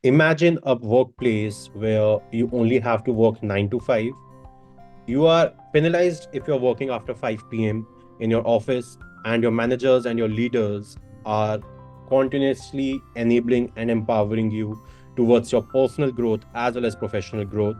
Imagine a workplace where you only have to work 9 to 5. You are penalized if you're working after 5 p.m. in your office, and your managers and your leaders are continuously enabling and empowering you towards your personal growth as well as professional growth.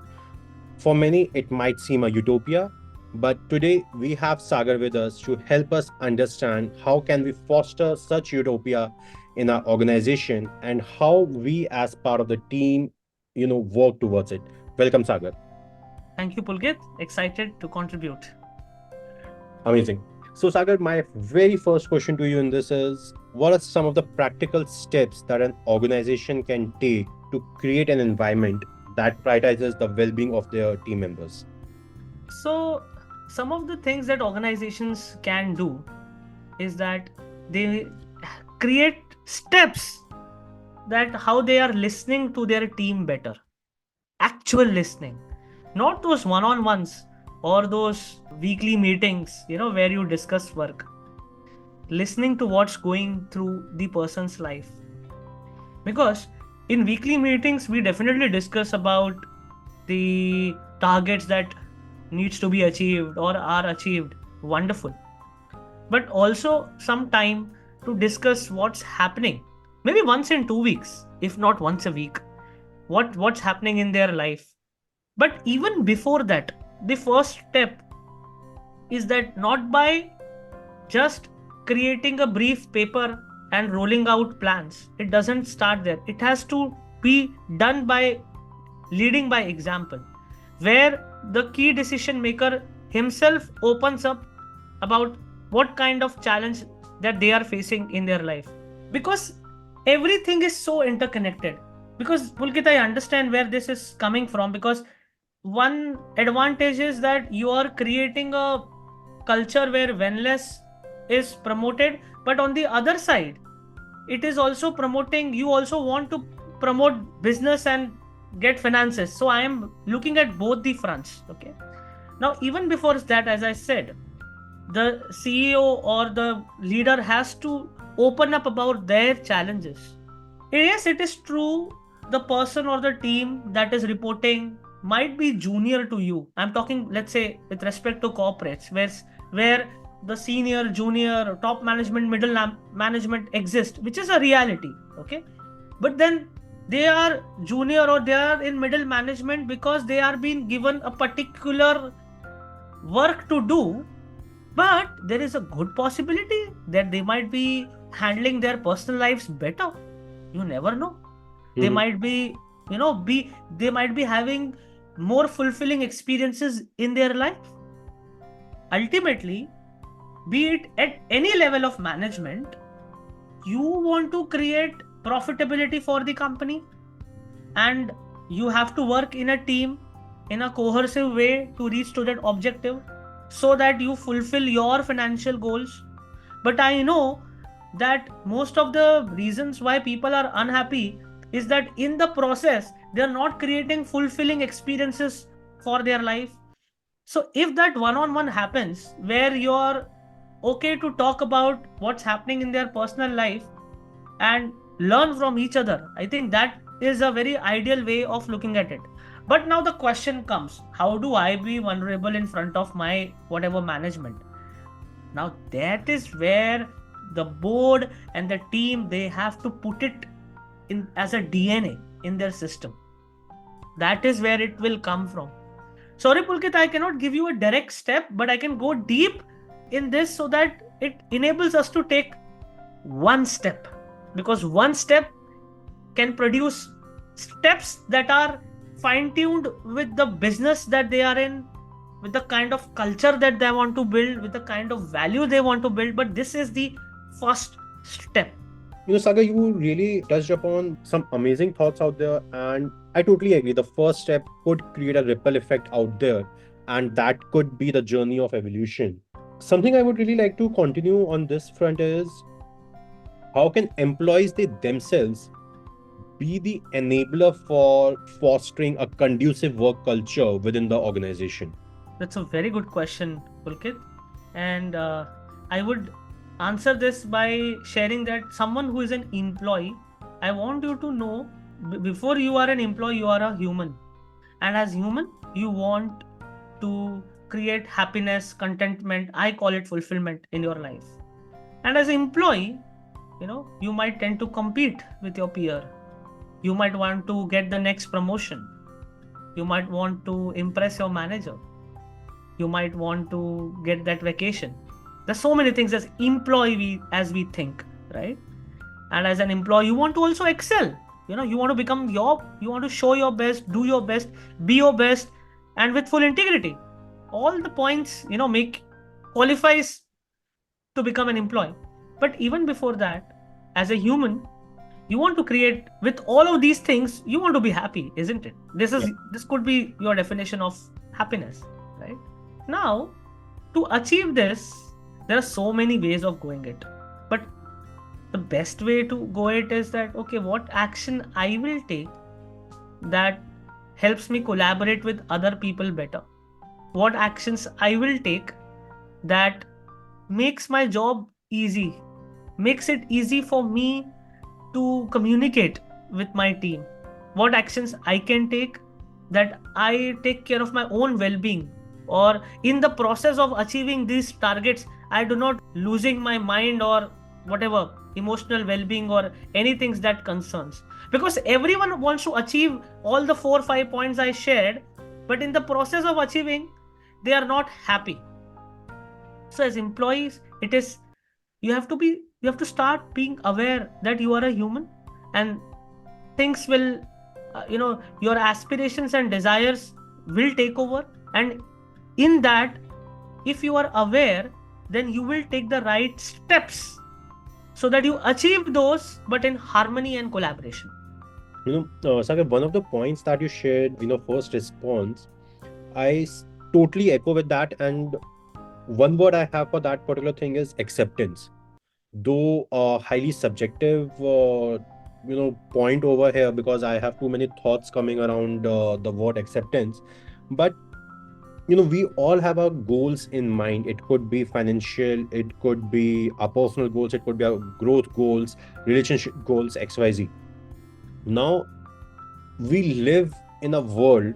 For many, it might seem a utopia, but today we have Sagar with us to help us understand how can we foster such utopia in our organization and how we as part of the team, work towards it. Welcome, Sagar. Thank you, Pulkit. Excited to contribute. Amazing. So, Sagar, my very first question to you in this is, what are some of the practical steps that an organization can take to create an environment that prioritizes the well being of their team members? So, some of the things that organizations can do is that they create steps that how they are listening to their team better. Actual listening, not those one on ones or those weekly meetings, where you discuss work. Listening to what's going through the person's life. Because in weekly meetings, we definitely discuss about the targets that needs to be achieved or are achieved. Wonderful. But also some time to discuss what's happening. Maybe once in 2 weeks, if not once a week. What's happening in their life. But even before that, the first step is that not by just creating a brief paper and rolling out plans. It doesn't start there. It has to be done by leading by example, where the key decision maker himself opens up about what kind of challenge that they are facing in their life. Because everything is so interconnected. Because Pulkit, I understand where this is coming from, because one advantage is that you are creating a culture where wellness is promoted, but on the other side it is also promoting, you also want to promote business and get finances. So I am looking at both the fronts. Okay, now even before that, as I said, the CEO or the leader has to open up about their challenges. Yes, it is true, the person or the team that is reporting might be junior to you. I'm talking, let's say, with respect to corporates, where the senior, junior, top management, middle management exist, which is a reality. Okay, but then they are junior or they are in middle management because they are being given a particular work to do, but there is a good possibility that they might be handling their personal lives better. You never know. They Mhm. might be, they might be having more fulfilling experiences in their life. Ultimately, be it at any level of management, you want to create profitability for the company, and you have to work in a team in a cohesive way to reach to that objective so that you fulfill your financial goals. But I know that most of the reasons why people are unhappy is that in the process they are not creating fulfilling experiences for their life. So if that one on one happens where you're okay to talk about what's happening in their personal life and learn from each other, I think that is a very ideal way of looking at it. But now the question comes, how do I be vulnerable in front of my whatever management? Now that is where the board and the team, they have to put it in as a DNA in their system. That is where it will come from. Sorry, Pulkit, I cannot give you a direct step, but I can go deep in this so that it enables us to take one step. Because one step can produce steps that are fine tuned with the business that they are in, with the kind of culture that they want to build, with the kind of value they want to build. But this is the first step. Saga, you really touched upon some amazing thoughts out there, and I totally agree. The first step could create a ripple effect out there, and that could be the journey of evolution. Something I would really like to continue on this front is, how can employees they themselves be the enabler for fostering a conducive work culture within the organization? That's a very good question, Pulkit. And I would answer this by sharing that someone who is an employee, I want you to know before you are an employee, you are a human. And as human, you want to create happiness, contentment, I call it fulfillment in your life. And as an employee, you might tend to compete with your peer. You might want to get the next promotion. You might want to impress your manager. You might want to get that vacation. There's so many things as employee as we think, right? And as an employee, you want to also excel. You want to you want to show your best, do your best, be your best, and with full integrity. All the points, make qualifies to become an employee. But even before that, as a human, you want to create with all of these things, you want to be happy, isn't it? Yeah. This could be your definition of happiness, right? Now, to achieve this, there are so many ways of going it. But the best way to go it is that, okay, what action I will take that helps me collaborate with other people better? What actions I will take that makes my job easy, makes it easy for me to communicate with my team? What actions I can take that I take care of my own well-being, or in the process of achieving these targets, I do not losing my mind or whatever emotional well-being or anything that concerns. Because everyone wants to achieve all the 4 5 points I shared, but in the process of achieving, they are not happy. So as employees, it is you have to start being aware that you are a human, and things will your aspirations and desires will take over. And in that, if you are aware, then you will take the right steps so that you achieve those, but in harmony and collaboration. Sagar, one of the points that you shared in your first response, totally echo with that. And one word I have for that particular thing is acceptance. Though highly subjective, point over here, because I have too many thoughts coming around the word acceptance. But we all have our goals in mind. It could be financial, it could be our personal goals, it could be our growth goals, relationship goals, XYZ. Now, we live in a world,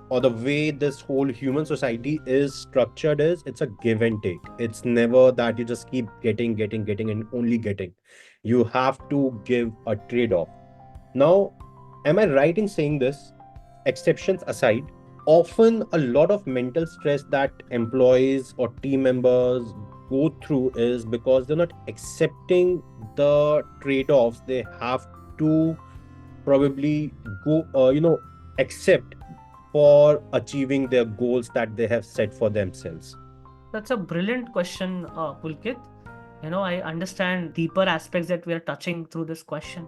or the way this whole human society is structured is, it's a give and take. It's never that you just keep getting and only getting. You have to give a trade-off. Now, am I right in saying this? Exceptions aside, often a lot of mental stress that employees or team members go through is because they're not accepting the trade-offs they have to probably go accept for achieving their goals that they have set for themselves. That's a brilliant question, Pulkit. I understand deeper aspects that we are touching through this question.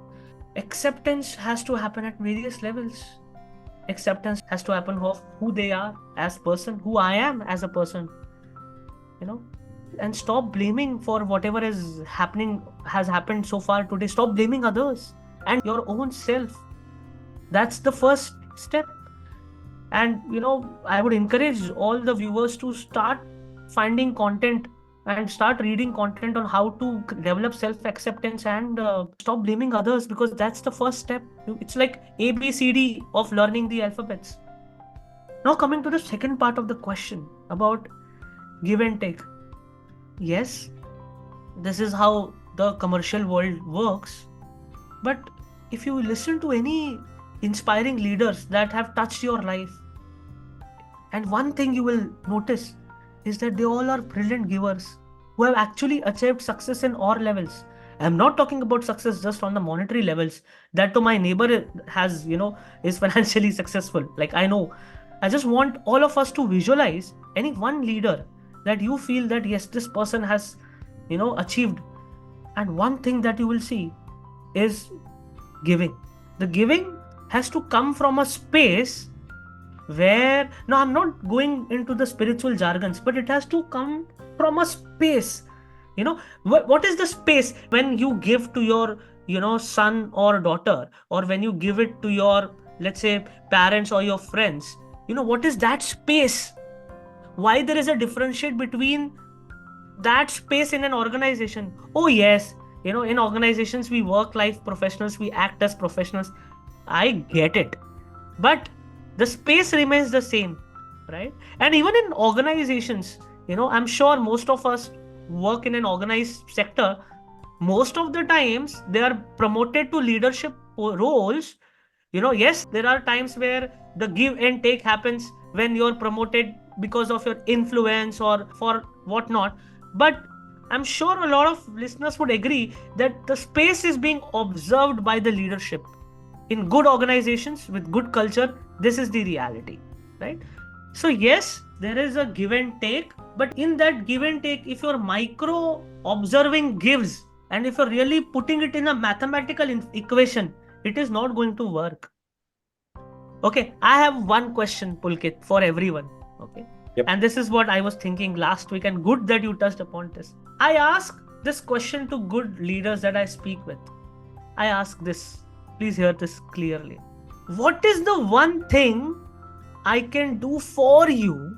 Acceptance has to happen at various levels. Acceptance has to happen of who they are as person, who I am as a person, and stop blaming for whatever has happened so far today. Stop blaming others and your own self. That's the first step. And I would encourage all the viewers to start finding content and start reading content on how to develop self-acceptance and stop blaming others, because that's the first step. It's like ABCD of learning the alphabets. Now, coming to the second part of the question about give and take. Yes, this is how the commercial world works. But if you listen to any inspiring leaders that have touched your life, and one thing you will notice is that they all are brilliant givers who have actually achieved success in all levels. I'm not talking about success just on the monetary levels. That to my neighbor has, is financially successful. Like I know. I just want all of us to visualize any one leader that you feel that yes, this person has, achieved. And one thing that you will see is giving. The giving has to come from a space where, no, I'm not going into the spiritual jargons, but it has to come from a space. What is the space when you give to your son or daughter, or when you give it to your, let's say, parents or your friends? What is that space? Why there is a differentiate between that space in an organization? Oh yes, in organizations we work life professionals, we act as professionals. I get it. But the space remains the same, right? And even in organizations, I'm sure most of us work in an organized sector. Most of the times they are promoted to leadership roles. Yes, there are times where the give and take happens when you're promoted because of your influence or for whatnot. But I'm sure a lot of listeners would agree that the space is being observed by the leadership. In good organizations with good culture, this is the reality, right? So yes, there is a give and take, but in that give and take, if you're micro observing gives and if you're really putting it in a mathematical equation, it is not going to work. Okay, I have one question, Pulkit, for everyone. Okay. Yep. And this is what I was thinking last week, and good that you touched upon this. I ask this question to good leaders that I speak with. I ask this. Please hear this clearly. What is the one thing I can do for you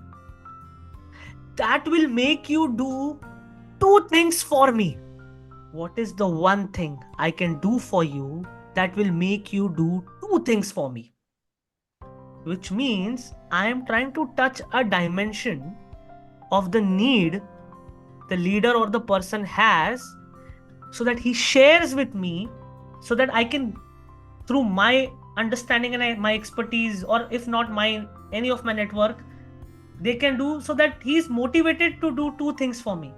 that will make you do two things for me? What is the one thing I can do for you that will make you do two things for me? Which means I am trying to touch a dimension of the need the leader or the person has so that he shares with me so that I can, through my understanding and my expertise, or if not my any of my network, they can do so that he's motivated to do two things for me.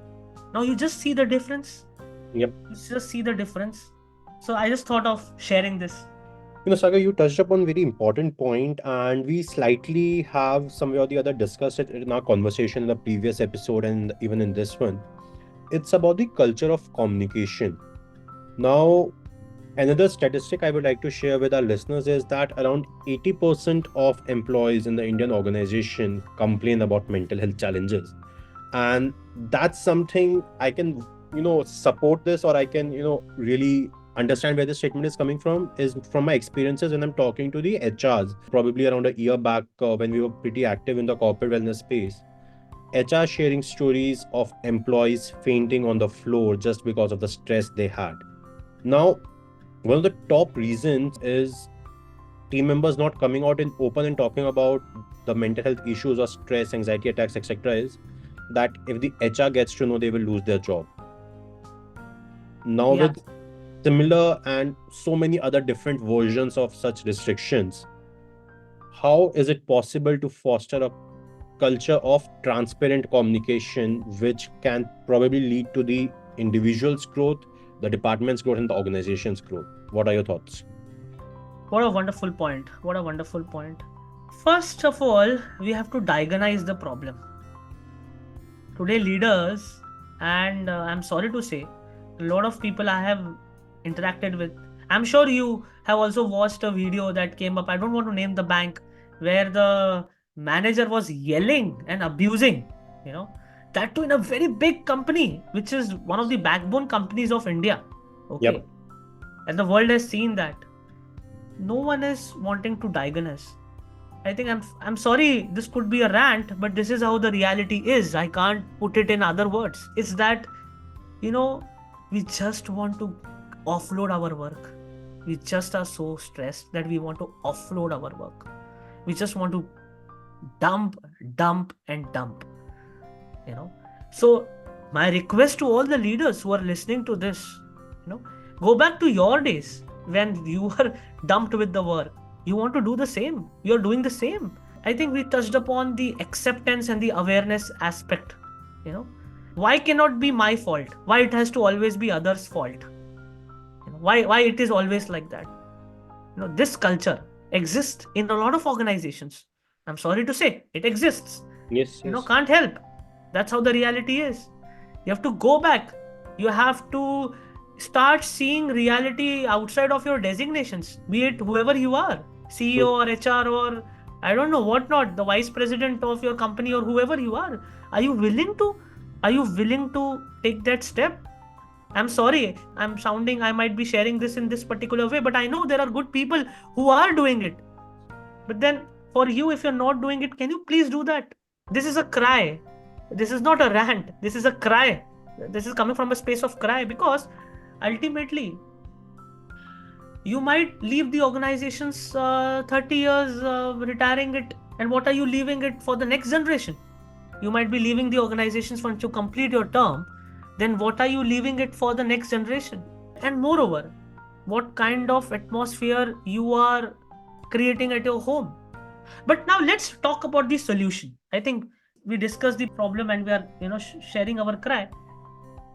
Now you just see the difference. Yep. You just see the difference. So I just thought of sharing this. Sagar, you touched upon very important point, and we slightly have somewhere or the other discussed it in our conversation in the previous episode and even in this one. It's about the culture of communication. Now, another statistic I would like to share with our listeners is that around 80% of employees in the Indian organization complain about mental health challenges. And that's something I can, support this, or I can, really understand where the statement is coming from is from my experiences when I'm talking to the HRs, probably around a year back when we were pretty active in the corporate wellness space. HR sharing stories of employees fainting on the floor just because of the stress they had. Now, one of the top reasons is team members not coming out in open and talking about the mental health issues or stress, anxiety attacks, etc. is that if the HR gets to know, they will lose their job. Now, Yeah. with similar and so many other different versions of such restrictions, how is it possible to foster a culture of transparent communication which can probably lead to the individual's growth, the department's growth, and the organization's growth? What are your thoughts? What a wonderful point. What a wonderful point. First of all, we have to diagnose the problem. Today, leaders, and I'm sorry to say, a lot of people I have interacted with. I'm sure you have also watched a video that came up. I don't want to name the bank, where the manager was yelling and abusing, that too in a very big company, which is one of the backbone companies of India. Okay. Yep. And the world has seen that. No one is wanting to diagnose. I think I'm sorry, this could be a rant, but this is how the reality is. I can't put it in other words. It's that, we just want to offload our work. We just are so stressed that we want to offload our work. We just want to dump, dump, and dump. So my request to all the leaders who are listening to this, go back to your days when you were dumped with the work. You want to do the same. You're doing the same. I think we touched upon the acceptance and the awareness aspect. Why cannot be my fault? Why it has to always be others' fault? Why it is always like that? This culture exists in a lot of organizations. I'm sorry to say, it exists. Yes. Can't help. That's how the reality is. You have to go back. You have to start seeing reality outside of your designations, be it whoever you are, CEO or HR or I don't know what not, the vice president of your company or whoever you are. Are you willing to take that step? I'm sorry, I might be sharing this in this particular way, but I know there are good people who are doing it. But then for you, if you're not doing it, can you please do that? This is a cry. This is not a rant. This is a cry. This is coming from a space of cry, because ultimately You might leave the organizations 30 years, retiring it, and what are you leaving it for the next generation? You might be leaving the organizations once you complete your term. Then what are you leaving it for the next generation? And moreover, what kind of atmosphere you are creating at your home? But now let's talk about the solution. I think we discussed the problem and we are, sharing our cry.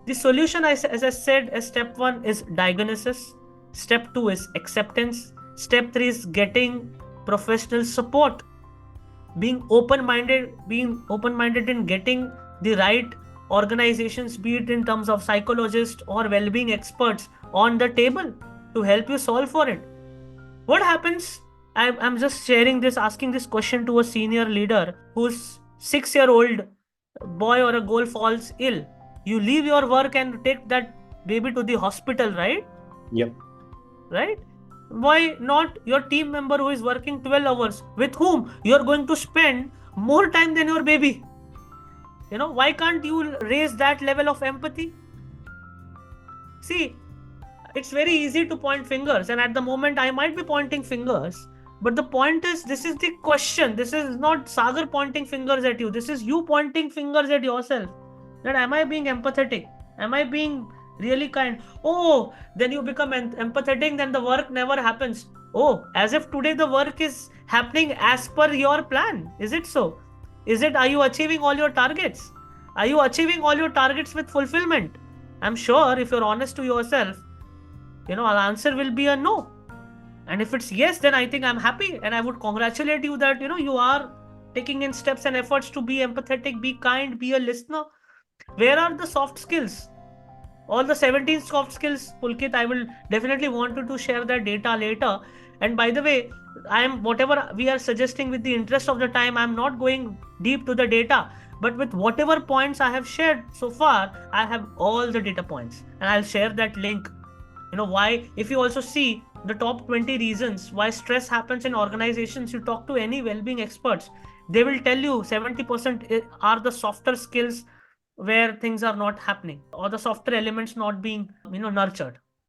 The solution, as I said, as step one is diagnosis. Step two is acceptance. Step three is getting professional support. Being open minded in getting the right organizations, be it in terms of psychologists or well-being experts, on the table to help you solve for it. What happens? I'm just sharing this, asking this question to a senior leader whose 6-year-old boy or a girl falls ill. You leave your work and take that baby to the hospital, right? Yep. Right? Why not your team member who is working 12 hours, with whom you're going to spend more time than your baby? Why can't you raise that level of empathy? See, it's very easy to point fingers, and at the moment I might be pointing fingers, but the point is, this is the question. This is not Sagar pointing fingers at you, this is you pointing fingers at yourself. That am I being empathetic? Am I being really kind? Oh, then you become empathetic, then the work never happens. Oh, as if today the work is happening as per your plan. Is it so? Are you achieving all your targets? Are you achieving all your targets with fulfillment? I'm sure if you're honest to yourself, our answer will be a no. And if it's yes, then I think I'm happy and I would congratulate you that you are taking in steps and efforts to be empathetic, be kind, be a listener. Where are the soft skills? All the 17 soft skills, Pulkit, I will definitely want you to share that data later. And by the way, I am, whatever we are suggesting, with the interest of the time, I'm not going deep to the data, but with whatever points I have shared so far, I have all the data points and I'll share that link. Why, if you also see the top 20 reasons why stress happens in organizations, you talk to any well-being experts, they will tell you 70% are the softer skills where things are not happening, or the softer elements not being nurtured.